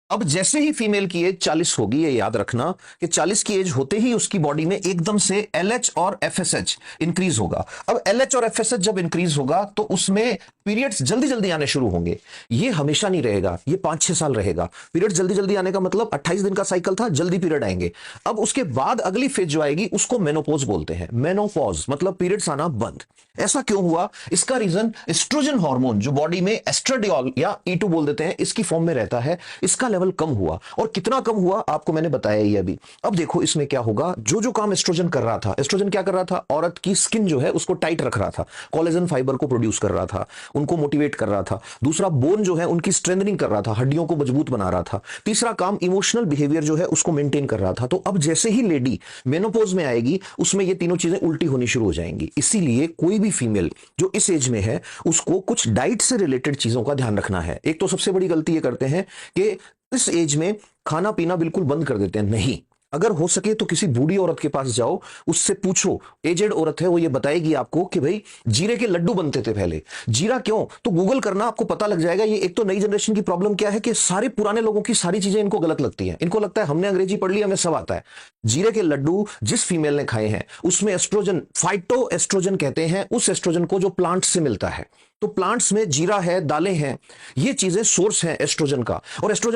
अब जैसे ही फीमेल की एज 40 होगी, ये याद रखना कि 40 की एज होते ही उसकी बॉडी में एकदम से एलएच और एफएसएच इंक्रीज होगा। अब एलएच और एफएसएच जब इंक्रीज होगा तो उसमें पीरियड्स जल्दी जल्दी आने शुरू होंगे। ये हमेशा नहीं रहेगा, ये 5-6 साल रहेगा। पीरियड जल्दी जल्दी आने का मतलब 28 दिन का साइकिल था, जल्दी पीरियड आएंगे। अब उसके बाद अगली फेज जो आएगी उसको मेनोपॉज बोलते हैं। मेनोपॉज मतलब पीरियड्स आना बंद। ऐसा क्यों हुआ? इसका रीजन एस्ट्रोजन हार्मोन जो बॉडी में एस्ट्राडियोल या E2 बोल देते हैं, इसकी फॉर्म में रहता है, इसका लेवल कम हुआ। और कितना कम हुआ आपको मैंने बताया ही अभी। अब देखो इसमें क्या होगा, जो जो काम एस्ट्रोजन कर रहा था, एस्ट्रोजन क्या कर रहा था? औरत की स्किन जो है उसको टाइट रख रहा था, कोलेजन फाइबर को प्रोड्यूस कर रहा था, उनको मोटिवेट कर रहा था। दूसरा, बोन जो है उनकी स्ट्रेंथनिंग कर रहा था, हड्डियों को मजबूत बना रहा था। तीसरा काम, इमोशनल बिहेवियर जो है उसको मेंटेन कर रहा था। तो अब जैसे ही लेडी मेनोपॉज में आएगी उसमें ये तीनों चीजें उल्टी होनी शुरू हो जाएंगी। इसीलिए कोई भी फीमेल जो इस एज में है उसको कुछ डाइट से रिलेटेड चीजों का ध्यान रखना है। एक तो सबसे बड़ी गलती ये करते हैं कि इस एज में खाना पीना बिल्कुल बंद कर देते हैं। नहीं, अगर हो सके तो किसी बूढ़ी औरत के पास जाओ, उससे पूछो, एजेड औरत है वो ये बताएगी आपको कि भाई जीरे के लड्डू बनते थे पहले। जीरा क्यों? तो गूगल करना, आपको पता लग जाएगा। ये एक तो नई जनरेशन की प्रॉब्लम क्या है कि सारे पुराने लोगों की सारी चीजें इनको गलत लगती हैं। इनको लगता है हमने अंग्रेजी पढ़ ली, हमें सब आता है। जीरे के लड्डू जिस फीमेल ने खाए हैं उसमें एस्ट्रोजन, फाइटो एस्ट्रोजन कहते हैं उस एस्ट्रोजन को जो प्लांट से मिलता है। तो प्लांट्स में जीरा है, दालें हैं, ये चीजें सोर्स हैं एस्ट्रोजन का। और एस्ट्रोजन